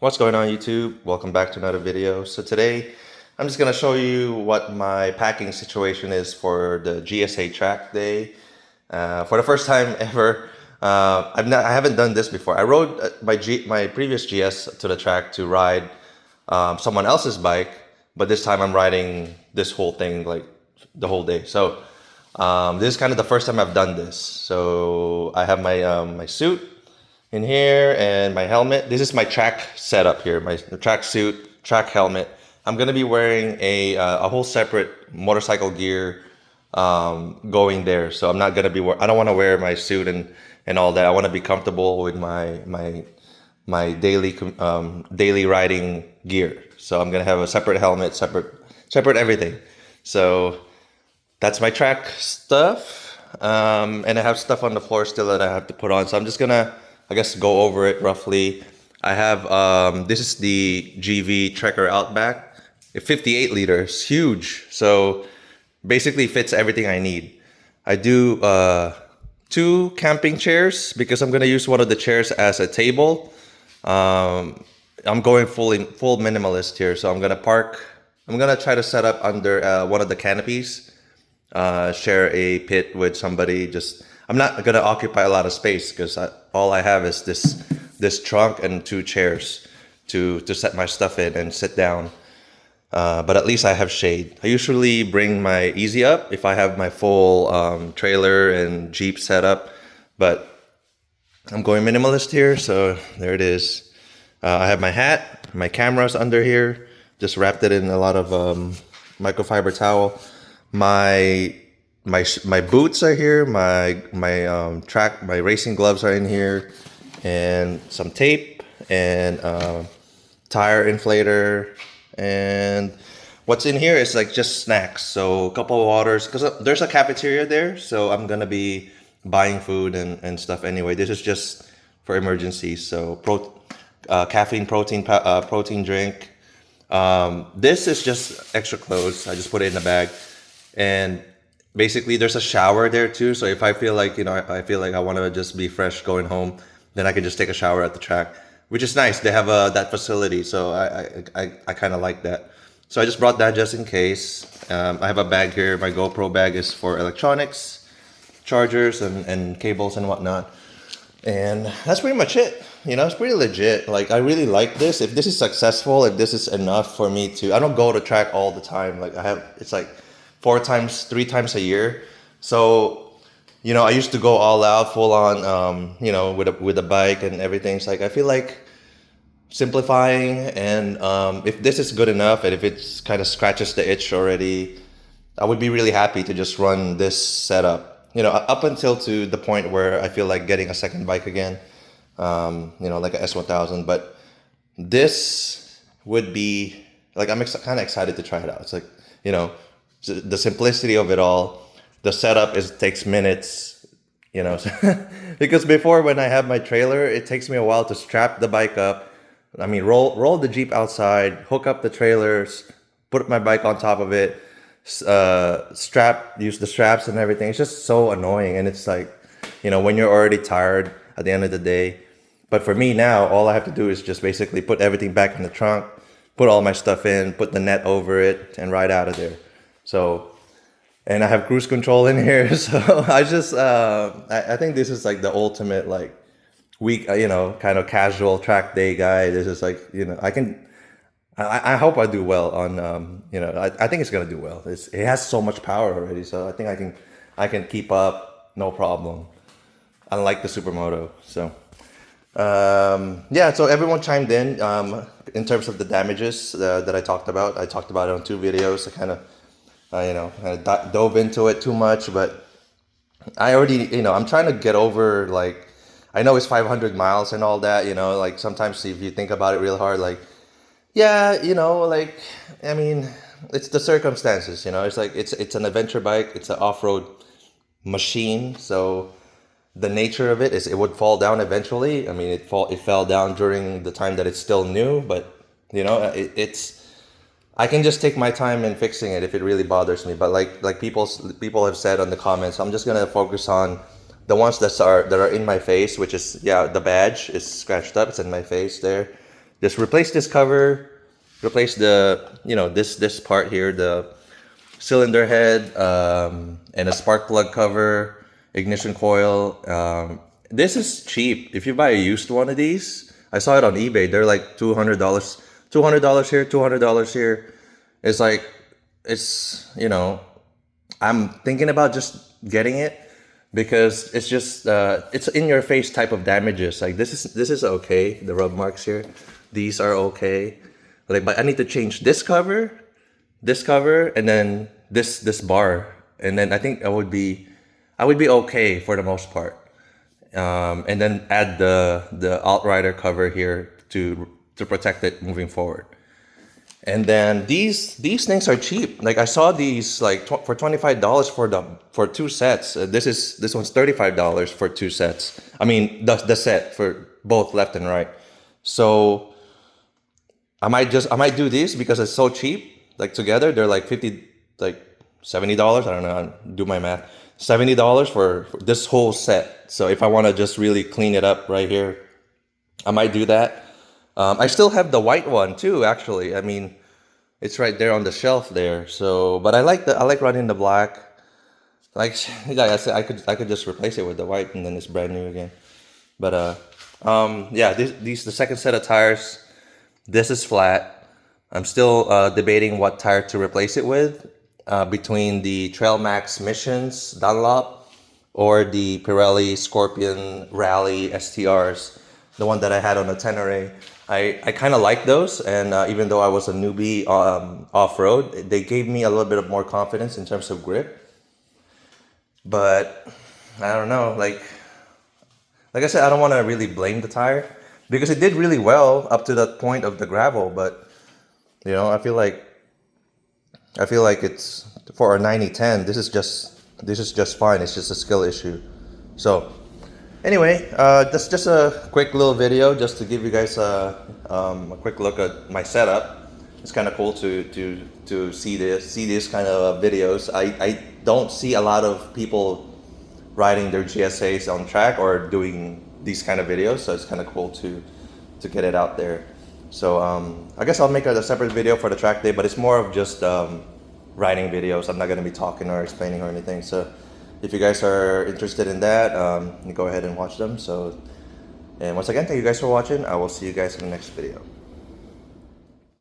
What's going on YouTube? Welcome back to another video. So today I'm just going to show you what my packing situation is for the GSA track day. For the first time ever, I haven't done this before. I rode my previous GS to the track to ride someone else's bike, but this time I'm riding this whole thing like the whole day. So this is kind of the first time I've done this. So I have my suit in here and my helmet. This is my track setup here, my track suit, track helmet. I'm gonna be wearing a whole separate motorcycle gear going there. So I'm not gonna be I don't want to wear my suit and all that. I want to be comfortable with my daily riding gear. So I'm gonna have a separate helmet, separate everything. So that's my track stuff. And I have stuff on the floor still that I have to put on. So I'm just gonna, I guess, go over it roughly. I have, this is the GV Trekker Outback, 58 liters, huge. So basically fits everything I need. I do 2 camping chairs because I'm gonna use one of the chairs as a table. I'm going full minimalist here. So I'm gonna try to set up under one of the canopies, share a pit with somebody. I'm not gonna occupy a lot of space because all I have is this trunk and 2 chairs to set my stuff in and sit down. But at least I have shade. I usually bring my Easy Up if I have my full trailer and Jeep set up, but I'm going minimalist here, so there it is. I have my hat, my camera's under here, just wrapped it in a lot of microfiber towel. My boots are here. My racing gloves are in here, and some tape and tire inflator. And what's in here is like just snacks. So a couple of waters because there's a cafeteria there. So I'm gonna be buying food and stuff anyway. This is just for emergencies. So caffeine protein drink. This is just extra clothes. I just put it in the bag. And basically there's a shower there too. So if I feel like, I feel like I want to just be fresh going home, then I can just take a shower at the track, which is nice. They have that facility. So I kind of like that. So I just brought that just in case. I have a bag here. My GoPro bag is for electronics, chargers and cables and whatnot. And that's pretty much it. It's pretty legit. Like, I really like this. If this is successful, if this is enough for me I don't go to track all the time. Like it's like 3 times a year. So, I used to go all out, full on, with a bike and everything. It's like, I feel like simplifying, and if this is good enough, and if it kind of scratches the itch already, I would be really happy to just run this setup, up until to the point where I feel like getting a second bike again, like a S1000. But this would be, like, I'm kind of excited to try it out. It's like, the simplicity of it all. The setup takes minutes, because before, when I have my trailer, it takes me a while to strap the bike up. I mean, roll the Jeep outside, hook up the trailers, put my bike on top of it, use the straps and everything. It's just so annoying. And it's like, when you're already tired at the end of the day. But for me now, all I have to do is just basically put everything back in the trunk, put all my stuff in, put the net over it, and ride out of there. So, and I have cruise control in here. So I think this is like the ultimate, like, week, kind of casual track day guy. This is like, I hope I do well on, I think it's going to do well. It has so much power already. So I think I can keep up, no problem. Unlike the Supermoto. So, yeah, so everyone chimed in terms of the damages that I talked about. I talked about it on 2 videos. I kind of, dove into it too much, but I already, I'm trying to get over, like, I know it's 500 miles and all that, like, sometimes if you think about it real hard, like, yeah, like, I mean, it's the circumstances, it's like, it's an adventure bike, it's an off-road machine, so the nature of it is it would fall down eventually. I mean, it fell down during the time that it's still new, but, I can just take my time in fixing it if it really bothers me. But like people have said on the comments, I'm just gonna focus on the ones that are in my face, which is, yeah, the badge is scratched up. It's in my face there. just replace this cover, replace the, you know, this part here, the cylinder head, and a spark plug cover, ignition coil. This is cheap. If you buy a used one of these, I saw it on eBay. They're like $200, $200 here, $200 here. It's like, it's, you know, I'm thinking about just getting it because it's just it's in your face type of damages. Like this is okay. The rub marks here, these are okay. Like, but I need to change this cover, and then this bar, and then I think I would be okay for the most part. And then add the outrider cover here to protect it moving forward. And then these things are cheap. Like I saw these like for $25 for two sets. This one's $35 for two sets. I mean the set for both left and right. So I might do these because it's so cheap. Like together they're like $70. I don't know. Do my math. $70 for this whole set. So if I want to just really clean it up right here, I might do that. I still have the white one too, actually. I mean, it's right there on the shelf there. So, but I like running the black. Like I said, I could just replace it with the white and then it's brand new again. But yeah, these the second set of tires. This is flat. I'm still debating what tire to replace it with. Between the Trail Max Missions Dunlop or the Pirelli Scorpion Rally STRs, the one that I had on the Tenere. I kind of like those, and even though I was a newbie off-road, they gave me a little bit of more confidence in terms of grip. But I don't know, like I said, I don't want to really blame the tire because it did really well up to that point of the gravel, but you know, I feel like it's for a 90-10. This is just fine. It's just a skill issue. So anyway, that's just a quick little video just to give you guys a quick look at my setup. It's kind of cool to see these kind of videos. I don't see a lot of people riding their GSAs on track or doing these kind of videos, so it's kind of cool to get it out there. So I guess I'll make a separate video for the track day, but it's more of just riding videos. I'm not going to be talking or explaining or anything. So if you guys are interested in that, you go ahead and watch them. So, and once again, thank you guys for watching. I will see you guys in the next video.